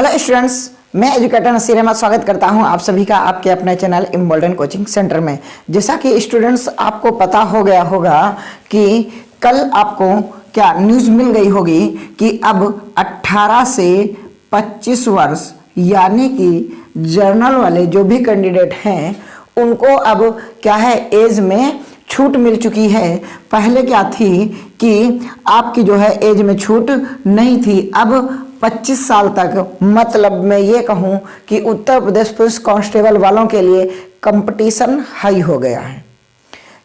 Hello students, मैं educator Naseer Ahmad स्वागत करता हूं आप सभी का आपके अपने चैनल इम्बोल्डन कोचिंग सेंटर में। जैसा कि स्टूडेंट्स आपको पता हो गया होगा कि कल आपको क्या न्यूज़ मिल गई होगी कि अब 18 से 25 वर्ष यानी कि जर्नल वाले जो भी कैंडिडेट हैं उनको अब क्या है एज में छूट मिल चुकी है। पहले क्या थी कि आपकी जो है एज में छूट नहीं थी, अब 25 साल तक, मतलब मैं ये कहूँ कि उत्तर प्रदेश पुलिस कांस्टेबल वालों के लिए कंपटीशन हाई हो गया है।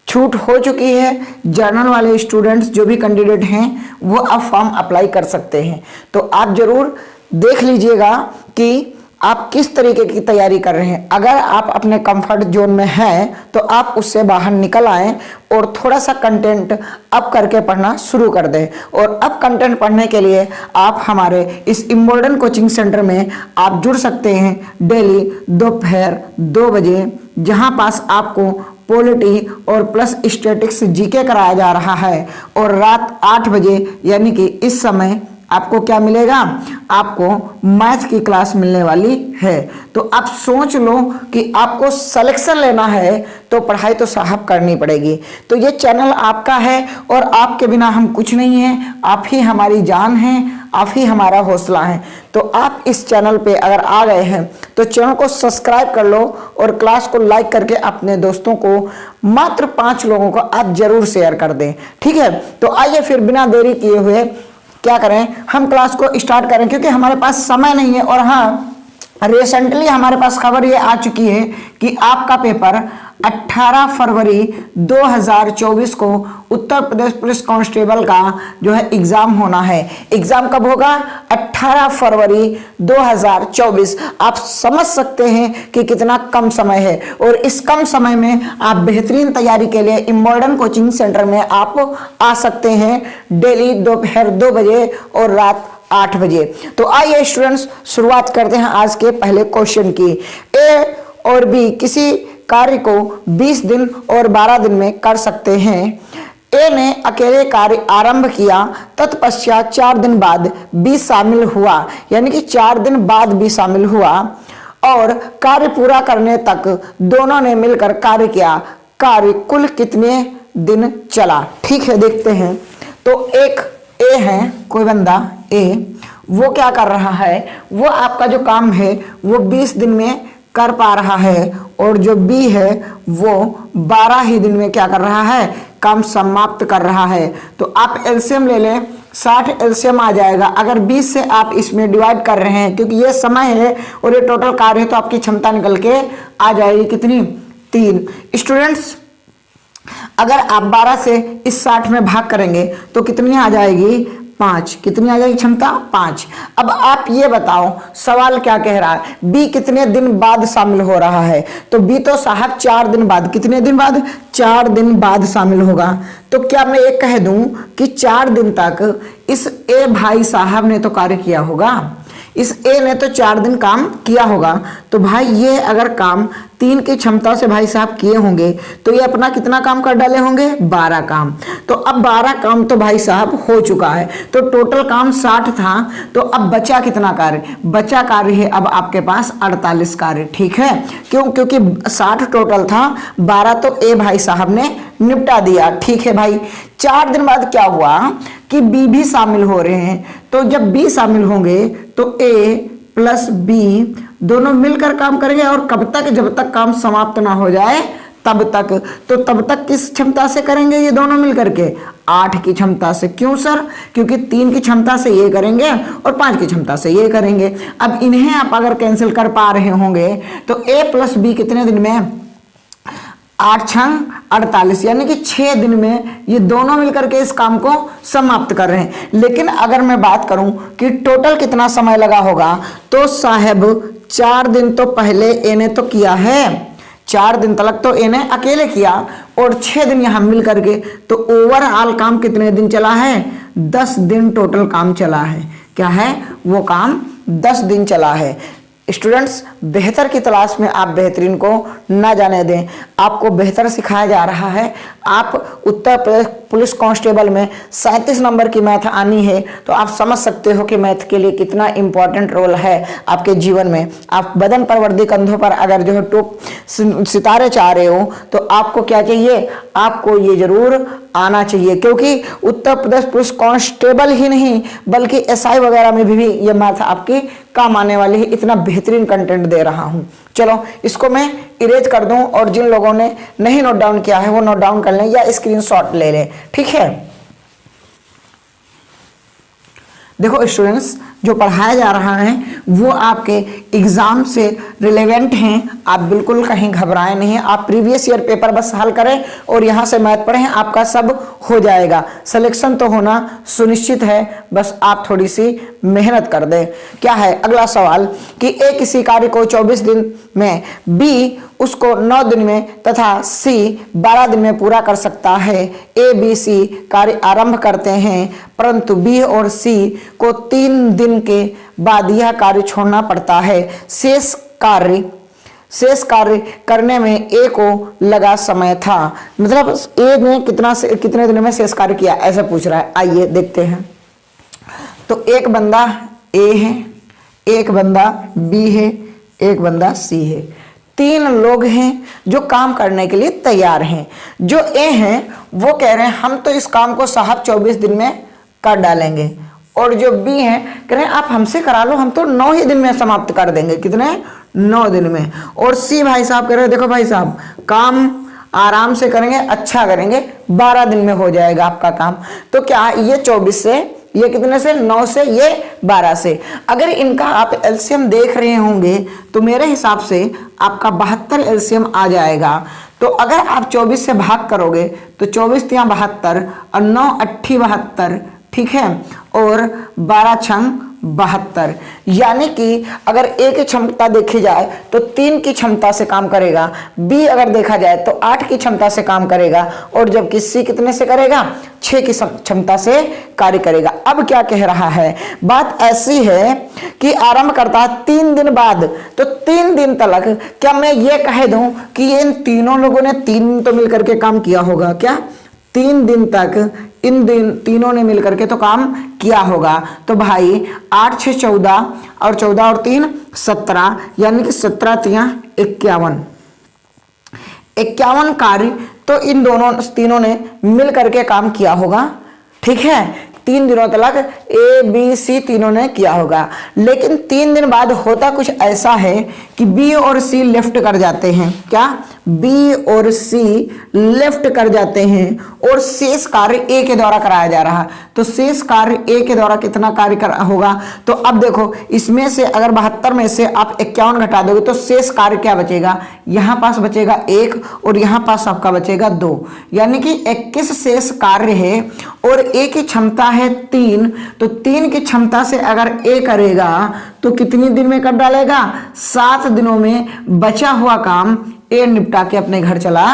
छूट हो चुकी है। जर्नल वाले स्टूडेंट्स जो भी कैंडिडेट हैं वो अब फॉर्म अप्लाई कर सकते हैं। तो आप जरूर देख लीजिएगा कि आप किस तरीके की तैयारी कर रहे हैं। अगर आप अपने कंफर्ट जोन में हैं तो आप उससे बाहर निकल आएं और थोड़ा सा कंटेंट अप करके पढ़ना शुरू कर दें। और अब कंटेंट पढ़ने के लिए आप हमारे इस इम्बोल्डन कोचिंग सेंटर में आप जुड़ सकते हैं डेली दोपहर 2 बजे, जहां पास आपको पॉलिटी और प्लस स्टैटिक्स जीके कराया जा रहा है। और रात 8 बजे यानी कि इस समय आपको क्या मिलेगा, आपको मैथ की क्लास मिलने वाली है। तो आप सोच लो कि आपको सिलेक्शन लेना है तो पढ़ाई तो साहब करनी पड़ेगी। तो ये चैनल आपका है और आपके बिना हम कुछ नहीं हैं। आप ही हमारी जान हैं, आप ही हमारा हौसला है। तो आप इस चैनल पे अगर आ गए हैं तो चैनल को सब्सक्राइब कर लो और क्लास को लाइक करके अपने दोस्तों को, मात्र 5 लोगों को आप जरूर शेयर कर दें, ठीक है। तो आइए फिर बिना देरी किए हुए क्या करें, हम क्लास को स्टार्ट करें क्योंकि हमारे पास समय नहीं है। और हाँ, रिसेंटली हमारे पास खबर ये आ चुकी है कि आपका पेपर 18 फरवरी 2024 को उत्तर प्रदेश पुलिस कांस्टेबल का जो है एग्जाम होना है। एग्जाम कब होगा? 18 फरवरी 2024। आप समझ सकते हैं कि कितना कम समय है। और इस कम समय में आप बेहतरीन तैयारी के लिए इम्बोल्डन कोचिंग सेंटर में आप आ सकते हैं डेली दोपहर 2 बजे और रात 8 बजे। तो आइए स्टूडेंट्स शुरुआत करते हैं आज के पहले क्वेश्चन की। ए और बी किसी कार्य को 20 दिन और 12 दिन में कर सकते हैं। ए ने अकेले कार्य आरंभ किया, तत्पश्चात 4 दिन बाद बी शामिल हुआ, यानी कि 4 दिन बाद बी शामिल हुआ और कार्य पूरा करने तक दोनों ने मिलकर कार्य किया। कार्य कुल कितने दिन चला? ठीक है, देखते हैं। तो एक ए है, कोई बंदा ए, वो क्या कर रहा है, वो आपका जो काम है वो 20 दिन में कर पा रहा है और जो बी है वो 12 ही दिन में क्या कर रहा है, काम समाप्त कर रहा है। तो आप एलसीएम ले लें, 60 एलसीएम आ जाएगा। अगर 20 से आप इसमें डिवाइड कर रहे हैं क्योंकि ये समय है और ये टोटल कार्य है तो आपकी क्षमता निकल के आ जाएगी कितनी? 3। स्टूडेंट्स, अगर आप 12 से इस 60 में भाग करेंगे तो कितनी आ जाएगी? 5। कितनी आ जाएगी क्षमता? 5। अब आप ये बताओ, सवाल क्या कह रहा है, बी कितने दिन बाद शामिल हो रहा है? तो बी तो साहब 4 दिन बाद, कितने दिन बाद? 4 दिन बाद शामिल होगा। तो क्या मैं ये कह दूं कि 4 दिन तक इस ए भाई साहब ने तो कार्य किया होगा, इस ए ने तो 4 दिन काम किया होगा। तो भाई ये अगर काम 3 की क्षमता से भाई साहब किए होंगे तो ये अपना कितना काम कर डाले होंगे? 12 काम। तो अब 12 काम तो भाई साहब हो चुका है। तो टोटल काम 60 था, तो अब बचा कितना कार्य? बचा कार्य है अब आपके पास 48 कार्य, ठीक है। क्यों? क्योंकि 60 टोटल था, 12 तो ए भाई साहब ने निपटा दिया, ठीक है भाई। 4 दिन बाद क्या हुआ कि बी भी शामिल हो रहे हैं। तो जब बी शामिल होंगे तो ए प्लस बी दोनों मिलकर काम करेंगे। और कब तक? जब तक काम समाप्त ना हो जाए तब तक। तो तब तक किस क्षमता से करेंगे ये दोनों मिलकर के? 8 की क्षमता से। क्यों सर? क्योंकि 3 की क्षमता से ये करेंगे और 5 की क्षमता से ये करेंगे। अब इन्हें आप अगर कैंसिल कर पा रहे होंगे तो ए प्लस बी कितने दिन में? 8 छंग 48, यानी कि 6 दिन में ये दोनों मिलकर के इस काम को समाप्त कर रहे हैं। लेकिन अगर मैं बात करूं कि टोटल कितना समय लगा होगा तो साहब 4 दिन तो पहले ए ने तो किया है, 4 दिन तक तो ए ने अकेले किया और 6 दिन यहां मिल करके, तो ओवरऑल काम कितने दिन चला है? 10 दिन टोटल काम चला है। क्या है वो काम? 10 दिन चला है। स्टूडेंट्स, बेहतर की तलाश में आप बेहतरीन को ना जाने दें। आपको बेहतर सिखाया जा रहा है। आप उत्तर प्रदेश पुलिस कांस्टेबल में 37 नंबर की मैथ आनी है, तो आप समझ सकते हो कि मैथ के लिए कितना इंपॉर्टेंट रोल है आपके जीवन में। आप बदन पर वर्दी कंधों पर अगर जो है टॉप सितारे चाह रहे हो, तो आपको क्या चाहिए, आपको ये जरूर आना चाहिए, क्योंकि उत्तर प्रदेश पुलिस कांस्टेबल ही नहीं बल्कि एसआई वगैरह में भी ये मैथ आपके काम आने वाली है। इतना बेहतरीन कंटेंट दे रहा हूं। चलो इसको मैं इरेज कर दूं, और जिन लोगों ने नहीं नोट डाउन किया है वो नोट डाउन कर लें या स्क्रीनशॉट ले लें, ठीक है। देखो स्टूडेंट्स, जो पढ़ाया जा रहा है वो आपके एग्जाम से रिलेवेंट हैं। आप बिल्कुल कहीं घबराएं नहीं, आप प्रीवियस ईयर पेपर बस हल करें और यहाँ से मैथ पढ़ें, आपका सब हो जाएगा। सिलेक्शन तो होना सुनिश्चित है, बस आप थोड़ी सी मेहनत कर दें। क्या है अगला सवाल कि ए किसी कार्य को 24 दिन में, बी उसको 9 दिन में तथा सी 12 दिन में पूरा कर सकता है। ए बी सी कार्य आरंभ करते हैं, परंतु बी और सी को 3 दिन के बाद यह कार्य छोड़ना पड़ता है। शेष कार्य करने में ए को लगा समय था। मतलब ए ने कितने दिन में शेष कार्य किया, ऐसा पूछ रहा है। आइए देखते हैं। तो एक बंदा ए है, एक बंदा बी है, एक बंदा सी है। 3 लोग हैं जो काम करने के लिए तैयार हैं। जो ए हैं वो कह रहे हैं हम तो इस काम को साहब 24 दिन में कर डालेंगे, और जो बी हैं कह रहे हैं आप हमसे करा लो, हम तो 9 ही दिन में समाप्त कर देंगे। कितने? 9 दिन में। और सी भाई साहब कह रहे हैं देखो भाई साहब काम आराम से करेंगे, अच्छा करेंगे, 12 दिन में हो जाएगा आपका काम। तो क्या ये 24 से, ये कितने से, 9 से, ये 12 से। अगर इनका आप एलसीएम देख रहे होंगे तो मेरे हिसाब से आपका 72 एलसीएम आ जाएगा। तो अगर आप 24 से भाग करोगे तो 24 या 72 और 9 8 72, ठीक है, और 12 छंग 72। यानी कि अगर ए की क्षमता देखी जाए तो 3 की क्षमता से काम करेगा, बी अगर देखा जाए तो 8 की क्षमता से काम करेगा, और जबकि सी कितने से करेगा, 6 की क्षमता से कार्य करेगा। अब क्या कह रहा है, बात ऐसी है कि आरंभ करता है 3 दिन बाद। तो 3 दिन तक क्या मैं ये कह दूं कि इन तीनों लोगों ने 3 दिन तो मिलकर के काम किया होगा? क्या 3 दिन तक इन तीनों ने मिलकर के तो काम किया होगा? तो भाई 8 6 14 और 14 और 3 17, यानी कि 17 3 51 कार्य तो इन तीनों ने मिल करके काम किया होगा, ठीक है। 3 दिनों तक ए बी सी तीनों ने किया होगा। लेकिन 3 दिन बाद होता कुछ ऐसा है कि बी और सी लेफ्ट कर जाते हैं। क्या? बी और सी लेफ्ट कर जाते हैं और शेष कार्य ए के द्वारा कराया जा रहा है। तो शेष कार्य ए के द्वारा कितना कार्य होगा? तो अब देखो इसमें से अगर 72 में से आप 51 घटा दोगे तो शेष कार्य क्या बचेगा? यहां पास बचेगा 1 और यहां पास आपका बचेगा 2, यानी कि 21 शेष कार्य है। और ए की क्षमता है 3, तो 3 की क्षमता से अगर ए करेगा तो कितनी दिन में कर डालेगा? 7 दिनों में बचा हुआ काम ए निपटा के अपने घर चला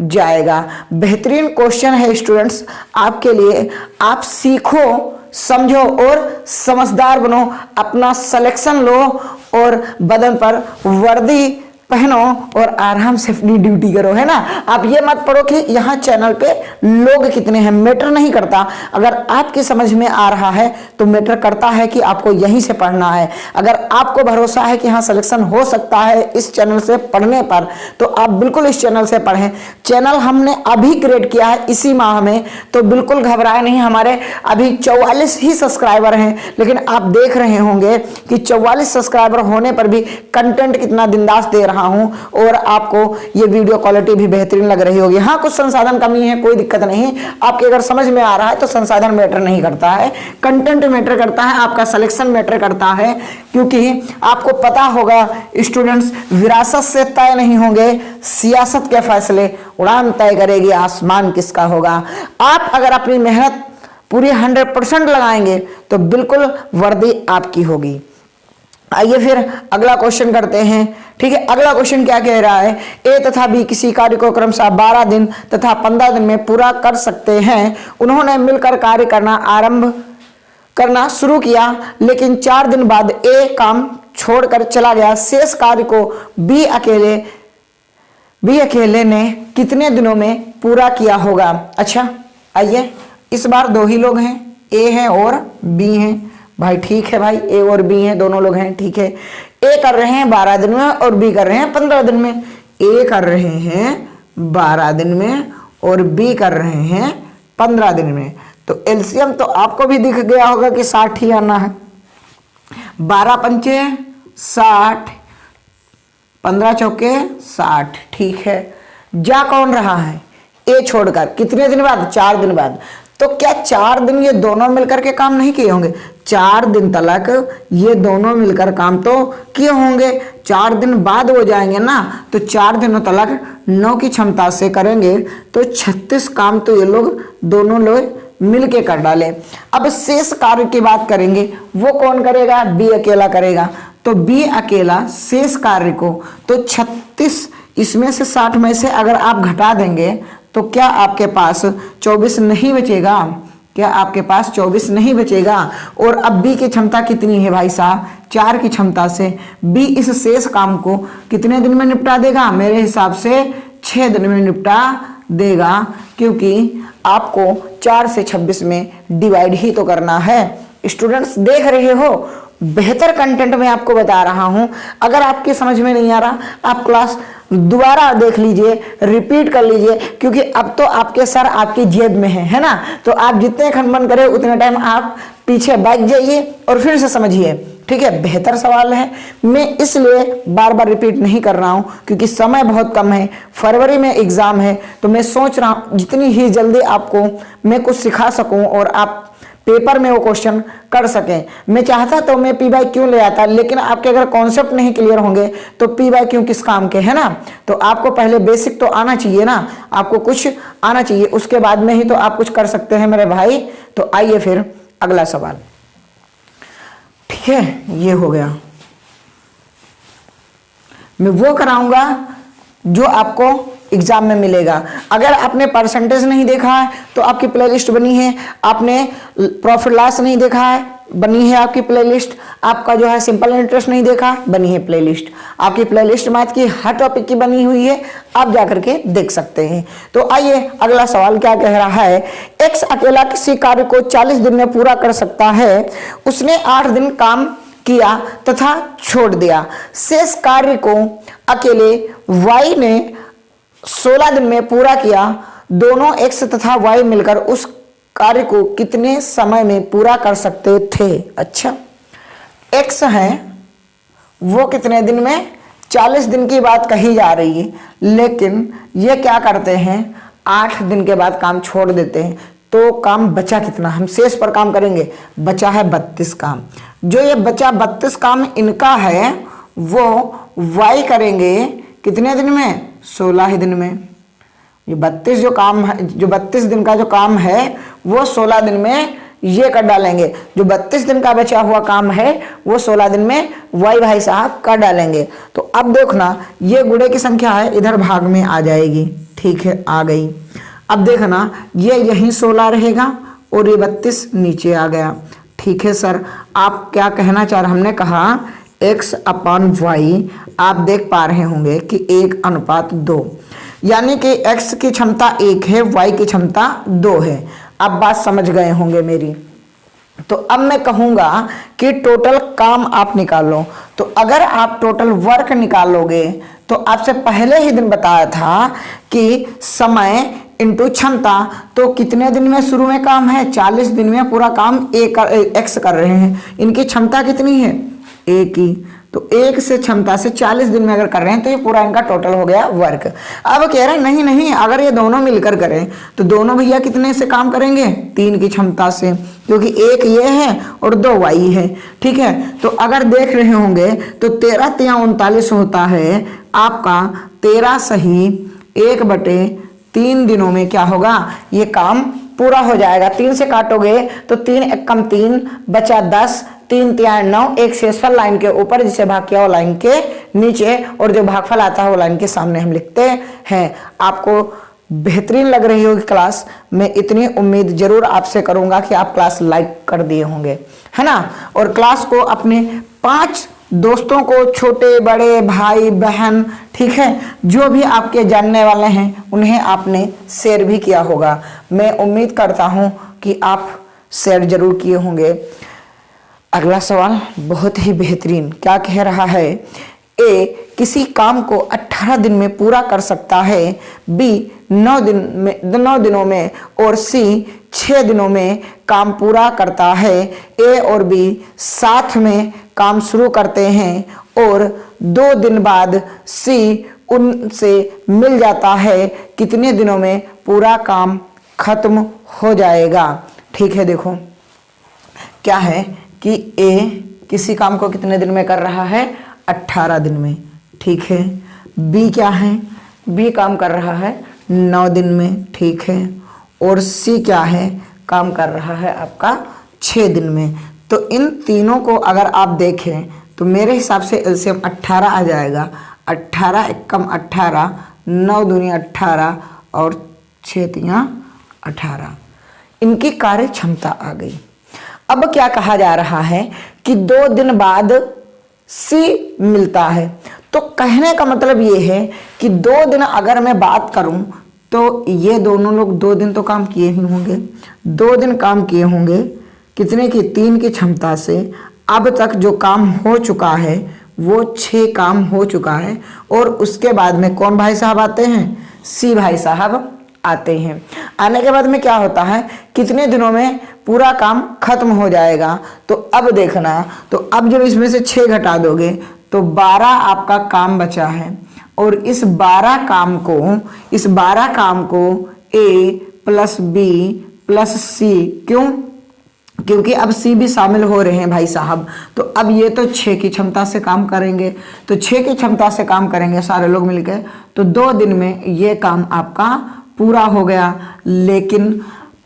जाएगा। बेहतरीन क्वेश्चन है स्टूडेंट्स आपके लिए। आप सीखो, समझो और समझदार बनो, अपना सिलेक्शन लो और बदन पर वर्दी पहनो और आराम से अपनी ड्यूटी करो, है ना। आप ये मत पढ़ो कि यहाँ चैनल पे लोग कितने हैं, मैटर नहीं करता। अगर आपकी समझ में आ रहा है तो मैटर करता है कि आपको यहीं से पढ़ना है। अगर आपको भरोसा है कि हाँ सिलेक्शन हो सकता है इस चैनल से पढ़ने पर, तो आप बिल्कुल इस चैनल से पढ़ें। चैनल हमने अभी क्रिएट किया है इसी माह में, तो बिल्कुल घबराए नहीं। हमारे अभी 44 ही सब्सक्राइबर हैं, लेकिन आप देख रहे होंगे कि 44 सब्सक्राइबर होने पर भी कंटेंट कितना बिंदास दे रहा हूं, और आपको ये वीडियो क्वालिटी भी बेहतरीन लग रही होगी। हाँ कुछ संसाधन कमी है, कोई दिक्कत नहीं। आपके अगर समझ में आ रहा है तो संसाधन मैटर नहीं करता है, कंटेंट मैटर करता है, आपका सिलेक्शन मैटर करता है। क्योंकि आपको पता होगा स्टूडेंट्स, विरासत से तय नहीं होंगे सियासत के फैसले, उड़ान तय करेगी आसमान किसका होगा। आप अगर अपनी मेहनत पूरी 100% लगाएंगे तो बिल्कुल वर्दी आपकी होगी। आइए फिर अगला क्वेश्चन करते हैं, ठीक है। अगला क्वेश्चन क्या कह रहा है, ए तथा बी किसी कार्य को क्रमशः 12 दिन तथा 15 दिन में पूरा कर सकते हैं। उन्होंने मिलकर कार्य करना आरंभ करना शुरू किया, लेकिन 4 दिन बाद ए काम छोड़कर चला गया। शेष कार्य को बी अकेले ने कितने दिनों में पूरा किया होगा? अच्छा आइए, इस बार 2 ही लोग हैं, ए हैं और बी हैं। भाई ठीक है भाई, ए और बी हैं, दोनों लोग हैं, ठीक है। ए कर रहे हैं 12 दिन में और बी कर रहे हैं 15 दिन में। ए कर रहे हैं 12 दिन में और बी कर रहे हैं 15 दिन में। तो एलसीएम तो आपको भी दिख गया होगा कि 60 ही आना है। 12 पंचे 60, 15 चौके 60, ठीक है। जा कौन रहा है? ए छोड़कर। कितने दिन बाद? 4 दिन बाद। तो क्या 4 दिन ये दोनों मिलकर के काम नहीं किए होंगे? 4 दिन तक ये दोनों मिलकर काम तो किए होंगे। 4 दिन बाद हो जाएंगे ना, तो 4 दिनों तक 9 की क्षमता से करेंगे तो 36 काम तो ये लोग दोनों लोग मिलके कर डाले। अब शेष कार्य की बात करेंगे, वो कौन करेगा? बी अकेला करेगा। तो बी अकेला शेष कार्य को, तो 36 इसमें से 60 में से अगर आप घटा देंगे तो क्या आपके पास 24 नहीं बचेगा? क्या आपके पास 24 नहीं बचेगा? और अब बी की क्षमता कितनी है भाई साहब? 4 की क्षमता से बी इस शेष काम को कितने दिन में निपटा देगा? मेरे हिसाब से 6 दिन में निपटा देगा, क्योंकि आपको 4 से 26 में डिवाइड ही तो करना है। स्टूडेंट्स देख रहे हो, बेहतर कंटेंट में आपको बता रहा हूं। अगर आपकी समझ में नहीं आ रहा, आप क्लास दोबारा देख लीजिए, रिपीट कर लीजिए, क्योंकि अब तो आपके सर आपकी जेब में है ना। तो आप जितने खनन करें उतने टाइम आप पीछे बैठ जाइए और फिर से समझिए, ठीक है। बेहतर सवाल है, मैं इसलिए बार बार रिपीट नहीं कर रहा हूं क्योंकि समय बहुत कम है, फरवरी में एग्जाम है। तो मैं सोच रहा हूं जितनी ही जल्दी आपको मैं कुछ सिखा सकूं और आप पेपर में वो क्वेश्चन कर सकें। मैं चाहता तो मैं पी बाई क्यू ले आता, लेकिन आपके अगर कॉन्सेप्ट नहीं क्लियर होंगे तो पी बाई क्यू किस काम के, है ना। तो आपको पहले बेसिक तो आना चाहिए ना, आपको कुछ आना चाहिए, उसके बाद में ही तो आप कुछ कर सकते हैं मेरे भाई। तो आइए फिर अगला सवाल, ठीक है। ये हो गया, मैं वो कराऊंगा जो आपको एग्जाम में मिलेगा। अगर आपने परसेंटेज नहीं देखा है तो आपकी प्लेलिस्ट बनी है, आपने प्रॉफिट लॉस नहीं देखा है, बनी है आपकी प्लेलिस्ट, आपका जो है सिंपल इंटरेस्ट नहीं देखा, बनी है प्लेलिस्ट, आपकी प्लेलिस्ट मैथ की हर टॉपिक की बनी हुई है, आप जाकर के देख सकते हैं। तो आइए अगला सवाल क्या कह रहा है? एक्स अकेला किसी कार्य को 40 दिन में पूरा कर सकता है। उसने 8 दिन काम किया तथा छोड़ दिया। शेष कार्य को अकेले वाई ने 16 दिन में पूरा किया। दोनों एक्स तथा वाई मिलकर उस कार्य को कितने समय में पूरा कर सकते थे? अच्छा, एक्स है वो कितने दिन में? 40 दिन की बात कही जा रही है, लेकिन ये क्या करते हैं? 8 दिन के बाद काम छोड़ देते हैं। तो काम बचा कितना? हम शेष पर काम करेंगे, बचा है 32 काम। जो ये बचा 32 काम इनका है वो वाई करेंगे कितने दिन में? 16 ही दिन में। ये 32 जो काम है, जो 32 दिन का जो काम है वो 16 दिन में ये कर डालेंगे। जो 32 दिन का बचा हुआ काम है वो 16 दिन में वाई भाई साहब कर डालेंगे। तो अब देखना, ये गुणे की संख्या है, इधर भाग में आ जाएगी, ठीक है, आ गई। अब देखना, ये यहीं 16 रहेगा और ये 32 नीचे आ गया, ठीक है। सर आप क्या कहना चाह रहे? हमने कहा x अपॉन वाई, आप देख पा रहे होंगे कि 1:2, यानी कि x की क्षमता 1 है, y की क्षमता 2 है। अब बात समझ गए होंगे मेरी। तो अब मैं कहूंगा कि टोटल काम आप निकालो। तो अगर आप टोटल वर्क निकालोगे तो आपसे पहले ही दिन बताया था कि समय इंटू क्षमता, तो कितने दिन में शुरू में काम है? 40 दिन में पूरा काम एक्स कर रहे हैं। इनकी क्षमता कितनी है? 1 ही। तो 1 से क्षमता से 40 दिन में अगर कर रहे हैं तो ये पूरा इनका टोटल हो गया वर्क। अब कह रहे हैं नहीं नहीं, अगर ये दोनों मिलकर करें तो दोनों भैया कितने से काम करेंगे? 3 की क्षमता से, क्योंकि 1 ये है और 2 वाई है, ठीक है। तो अगर देख रहे होंगे तो 13 तिया 39 होता है आपका। 13 सही 1/3 दिनों में क्या होगा? ये काम पूरा हो जाएगा। 3 से काटोगे तो 3 एकम 3 बचा 10, 3 तिया 9, एक शेषफल लाइन के ऊपर जिसे भाग किया वो लाइन के नीचे, और जो भागफल आता है वो लाइन के सामने हम लिखते हैं। आपको बेहतरीन लग रही होगी क्लास। मैं इतनी उम्मीद जरूर आपसे करूंगा कि आप क्लास लाइक कर दिए होंगे, है ना। और क्लास को अपने 5 दोस्तों को, छोटे बड़े भाई बहन, ठीक है, जो भी आपके जानने वाले हैं उन्हें आपने शेयर भी किया होगा। मैं उम्मीद करता हूं कि आप शेयर जरूर किए होंगे। अगला सवाल बहुत ही बेहतरीन, क्या कह रहा है? ए किसी काम को 18 दिन में पूरा कर सकता है, बी 9 दिनों में और सी 6 दिनों में काम पूरा करता है। ए और बी साथ में काम शुरू करते हैं और 2 दिन बाद सी उनसे मिल जाता है। कितने दिनों में पूरा काम खत्म हो जाएगा? ठीक है, देखो क्या है कि ए किसी काम को कितने दिन में कर रहा है? 18 दिन में, ठीक है। बी क्या है? बी काम कर रहा है 9 दिन में, ठीक है। और सी क्या है? काम कर रहा है आपका 6 दिन में। तो इन तीनों को अगर आप देखें तो मेरे हिसाब से एलसीएम 18 आ जाएगा। 18 एकम 18, 9 दूनी 18 और 6 तियां 18। इनकी कार्य क्षमता आ गई। अब क्या कहा जा रहा है कि 2 दिन बाद सी मिलता है। तो कहने का मतलब ये है कि 2 दिन अगर मैं बात करूं तो ये दोनों लोग 2 दिन तो काम किए ही होंगे। 2 दिन काम किए होंगे, कितने की? 3 की क्षमता से। अब तक जो काम हो चुका है वो 6 काम हो चुका है। और उसके बाद में कौन भाई साहब आते हैं? सी भाई साहब आते हैं। आने के बाद में क्या होता है? कितने दिनों में पूरा काम खत्म हो जाएगा? तो अब देखना, तो अब जब इसमें से 6 घटा दोगे तो 12 आपका काम बचा है। और इस 12 काम को ए प्लस बी प्लस सी, क्यों? क्योंकि अब सी भी शामिल हो रहे हैं भाई साहब। तो अब ये तो 6 की क्षमता से काम करेंगे, तो 6 की क्षमता से काम करेंगे सारे लोग मिलकर, तो 2 दिन में ये काम आपका पूरा हो गया। लेकिन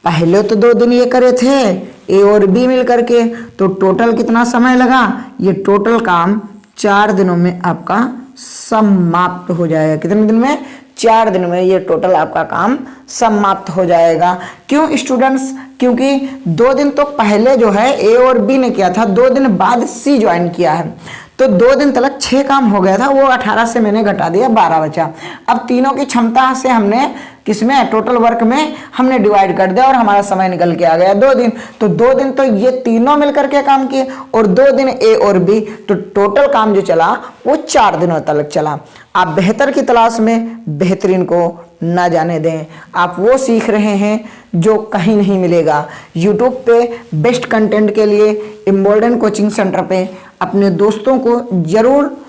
पहले तो 2 दिन ये करे थे ए और बी मिल करके, तो टोटल कितना समय लगा? ये टोटल काम 4 दिनों में आपका समाप्त हो जाएगा। कितने दिन में? 4 दिन में ये टोटल आपका काम समाप्त हो जाएगा। क्यों स्टूडेंट्स? क्योंकि 2 दिन तो पहले जो है ए और बी ने किया था, 2 दिन बाद सी ज्वाइन किया है। तो 2 दिन तक 6 काम हो गया था, वो 18 से मैंने घटा दिया, 12 बचा। अब तीनों की क्षमता से हमने किसमें? टोटल वर्क में हमने डिवाइड कर दिया और हमारा समय निकल के आ गया 2 दिन। तो 2 दिन तो ये तीनों मिलकर के काम किए और 2 दिन ए और बी, तो टोटल काम जो चला वो 4 दिनों तक चला। आप बेहतर की तलाश में बेहतरीन को ना जाने दें। आप वो सीख रहे हैं जो कहीं नहीं मिलेगा। यूट्यूब पे बेस्ट कंटेंट के लिए इम्बोल्डन कोचिंग सेंटर पे अपने दोस्तों को जरूर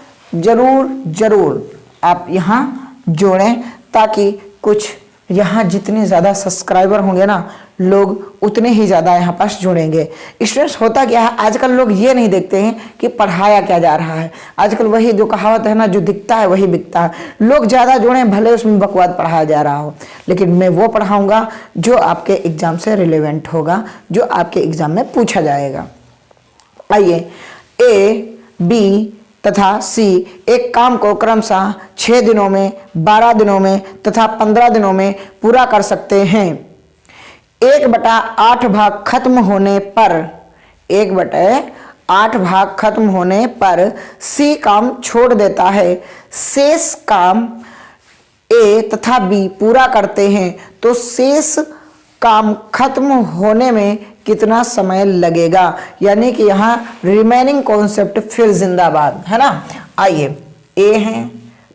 आप यहाँ जोड़ें, ताकि कुछ यहाँ जितने ज़्यादा सब्सक्राइबर होंगे ना, लोग उतने ही ज़्यादा यहाँ पास जुड़ेंगे। स्टूडेंट्स, होता क्या है, आजकल लोग ये नहीं देखते हैं कि पढ़ाया क्या जा रहा है। आजकल वही जो कहावत है ना, जो दिखता है वही बिकता है। लोग ज़्यादा जुड़ें, भले उसमें बकवाद पढ़ाया जा रहा हो, लेकिन मैं वो पढ़ाऊँगा जो आपके एग्ज़ाम से रिलेवेंट होगा, जो आपके एग्ज़ाम में पूछा जाएगा। आइए, ए, बी तथा सी एक काम को क्रमशः 6 दिनों में, 12 दिनों में तथा 15 दिनों में पूरा कर सकते हैं। 1/8 भाग खत्म होने पर 1/8 भाग खत्म होने पर सी काम छोड़ देता है। शेष काम ए तथा बी पूरा करते हैं। तो शेष काम खत्म होने में कितना समय लगेगा? यानी कि यहाँ रिमेनिंग कॉन्सेप्ट फिर जिंदाबाद, है ना। आइए, ए हैं,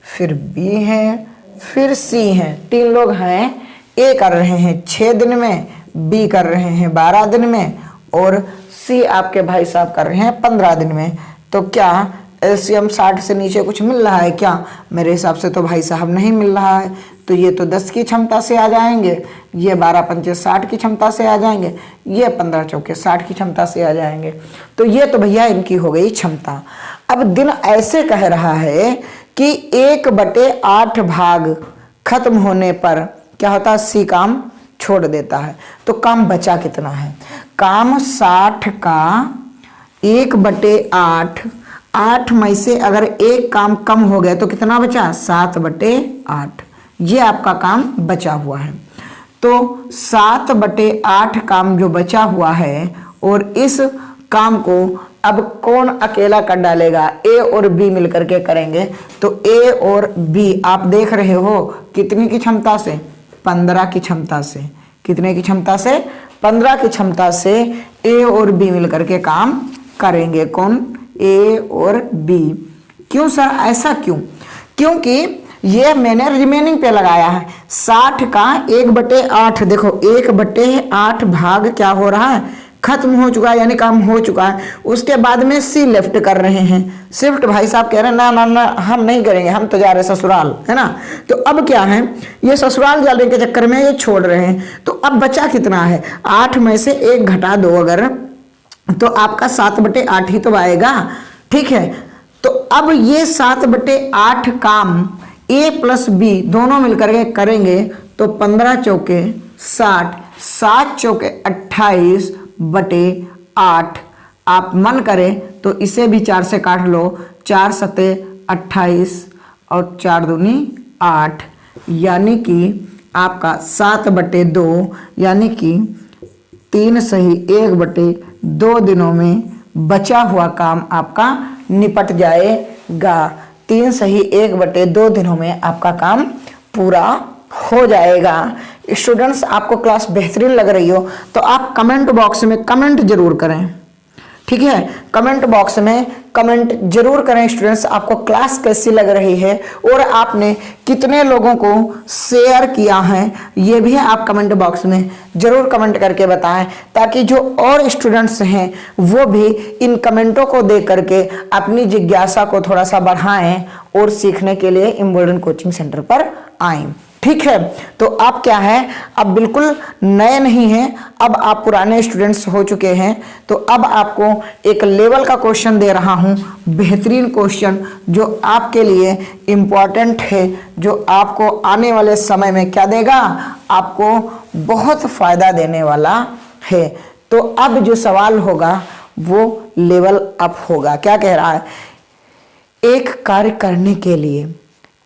फिर बी हैं, फिर सी हैं। 3 लोग हैं। ए कर रहे हैं 6 दिन में, बी कर रहे हैं 12 दिन में और सी आपके भाई साहब कर रहे हैं 15 दिन में। तो क्या एलसीएम 60 से नीचे कुछ मिल रहा है क्या? मेरे हिसाब से तो भाई साहब नहीं मिल रहा है। तो ये तो 10 की क्षमता से आ जाएंगे, ये 12 पंचे 60 की क्षमता से आ जाएंगे, ये 15 चौके 60 की क्षमता से आ जाएंगे। तो ये तो भैया इनकी हो गई क्षमता। अब दिन ऐसे कह रहा है कि 1/8 भाग खत्म होने पर क्या होता है? सी काम छोड़ देता है। तो काम बचा कितना है? काम 60 का 1/8, 8 में से अगर एक काम कम हो गया तो कितना बचा? 7/8। ये आपका काम बचा हुआ है। तो 7/8 काम जो बचा हुआ है और इस काम को अब कौन अकेला कर डालेगा, ए और बी मिलकर के करेंगे। तो ए और बी आप देख रहे हो कितनी की क्षमता से, 15 की क्षमता से। कितने की क्षमता से, 15 की क्षमता से ए और बी मिलकर के काम करेंगे। कौन, ए और बी। क्यों सर, ऐसा क्यों? क्योंकि ये मैंने रिमेनिंग पे लगाया है। 60 का 1/8, देखो 1/8 भाग क्या हो रहा है, खत्म हो चुका है, यानी काम हो चुका है। उसके बाद में सी लेफ्ट कर रहे हैं। शिफ्ट भाई साहब कह रहे हैं ना ना ना हम नहीं करेंगे, हम तो जा रहे ससुराल, है ना। तो अब क्या है, ये ससुराल जाने के चक्कर में ये छोड़ रहे हैं। तो अब बचा कितना है, 8 में से 1 घटा दो अगर, तो आपका 7/8 ही तो आएगा। ठीक है, तो अब ये 7/8 काम ए प्लस बी दोनों मिलकर के करेंगे। तो 15 चौके 60, 7 चौके 28/8। आप मन करें तो इसे भी 4 से काट लो, 4 सते 28 और 4 दूनी 8, यानी कि आपका 7/2, यानी कि 3 सही 1/2 दिनों में बचा हुआ काम आपका निपट जाएगा। 3 सही 1/2 दिनों में आपका काम पूरा हो जाएगा। स्टूडेंट्स, आपको क्लास बेहतरीन लग रही हो तो आप कमेंट बॉक्स में कमेंट जरूर करें। ठीक है, कमेंट बॉक्स में कमेंट जरूर करें स्टूडेंट्स, आपको क्लास कैसी लग रही है और आपने कितने लोगों को शेयर किया है ये भी आप कमेंट बॉक्स में जरूर कमेंट करके बताएं, ताकि जो और स्टूडेंट्स हैं वो भी इन कमेंटों को देख करके अपनी जिज्ञासा को थोड़ा सा बढ़ाएं और सीखने के लिए इम्बोल्डन कोचिंग सेंटर पर आएं। ठीक है, तो आप क्या है, अब बिल्कुल नए नहीं हैं, अब आप पुराने स्टूडेंट्स हो चुके हैं। तो अब आपको एक लेवल का क्वेश्चन दे रहा हूं, बेहतरीन क्वेश्चन जो आपके लिए इम्पॉर्टेंट है, जो आपको आने वाले समय में क्या देगा, आपको बहुत फायदा देने वाला है। तो अब जो सवाल होगा वो लेवल अप होगा। क्या कह रहा है, एक कार्य करने के लिए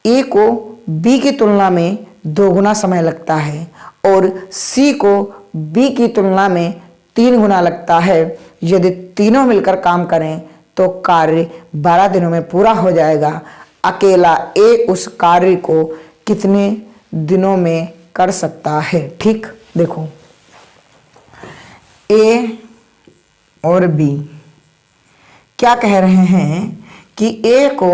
ए को बी की तुलना में 2 गुना समय लगता है और सी को बी की तुलना में 3 गुना लगता है। यदि तीनों मिलकर काम करें तो कार्य 12 दिनों में पूरा हो जाएगा। अकेला ए उस कार्य को कितने दिनों में कर सकता है। ठीक, देखो ए और बी क्या कह रहे हैं कि ए को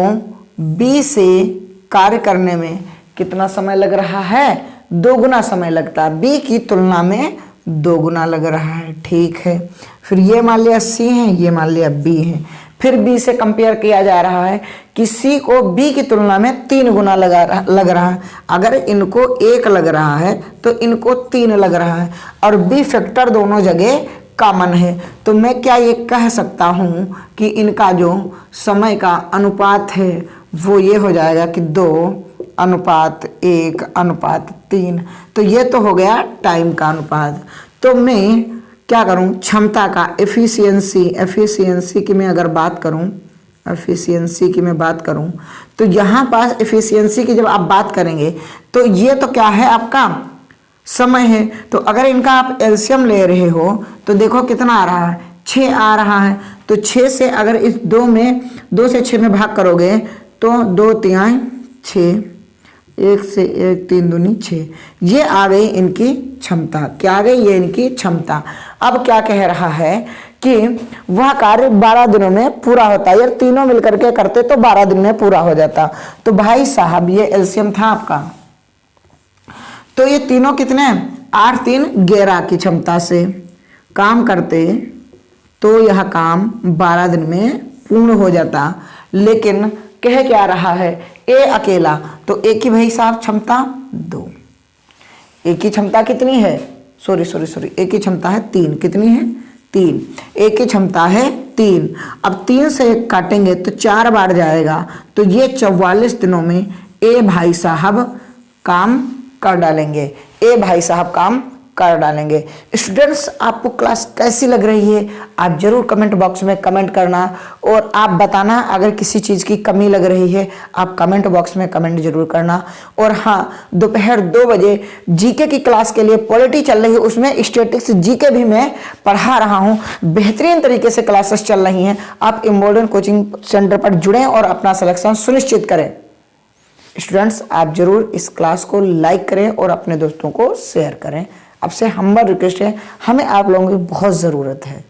बी से कार्य करने में कितना समय लग रहा है, 2 गुना समय लगता है, बी की तुलना में 2 गुना लग रहा है। ठीक है, फिर ये मान लिया सी है, ये मान लिया बी है। फिर बी से कंपेयर किया जा रहा है कि सी को बी की तुलना में 3 गुना लग रहा है। अगर इनको 1 लग रहा है तो इनको 3 लग रहा है और बी फैक्टर दोनों जगह कॉमन है। तो मैं क्या ये कह सकता हूँ कि इनका जो समय का अनुपात है वो ये हो जाएगा कि 2:1:3। तो ये तो हो गया टाइम का अनुपात। तो मैं क्या करूं, क्षमता का एफिशिएंसी की मैं अगर बात करूं, एफिशिएंसी की मैं बात करूं तो यहाँ पास एफिशिएंसी की जब आप बात करेंगे तो ये तो क्या है, आपका समय है। तो अगर इनका आप एलसीएम ले रहे हो तो देखो कितना आ रहा है, 6 आ रहा है। तो 6 से अगर इस 2 से 6 में भाग करोगे तो 2×3 6, 1 से 1 3 दूनी 6। ये आ गई इनकी क्षमता। क्या आ गई, ये इनकी क्षमता। अब क्या कह रहा है कि वह कार्य 12 दिनों में पूरा होता है। यार तीनों मिलकर के करते तो 12 दिन में पूरा हो जाता। तो भाई साहब ये एलसीएम था आपका, तो ये तीनों कितने, 8 3 11 की क्षमता से काम करते तो यह काम 12 दिन में पूर्ण हो जाता। लेकिन कह क्या रहा है, ए अकेला, तो ए की भाई साहब क्षमता 2, ए की क्षमता कितनी है, सॉरी ए की क्षमता है 3। कितनी है, 3। ए की क्षमता है 3। अब 3 से 1 काटेंगे तो 4 बार जाएगा। तो ये 44 दिनों में ए भाई साहब काम कर डालेंगे। ए भाई साहब काम कर डालेंगे। स्टूडेंट्स, आपको क्लास कैसी लग रही है आप जरूर कमेंट बॉक्स में कमेंट करना, और आप बताना अगर किसी चीज़ की कमी लग रही है आप कमेंट बॉक्स में कमेंट जरूर करना। और हाँ, दोपहर 2 बजे जीके की क्लास के लिए पॉलिटी चल रही है, उसमें स्टैटिक्स जीके भी मैं पढ़ा रहा हूँ। बेहतरीन तरीके से क्लासेस चल रही हैं। आप इम्बोल्डन कोचिंग सेंटर पर जुड़ें और अपना सिलेक्शन सुनिश्चित करें। स्टूडेंट्स, आप जरूर इस क्लास को लाइक करें और अपने दोस्तों को शेयर करें। आपसे हम्बल रिक्वेस्ट है, हमें आप लोगों की बहुत ज़रूरत है।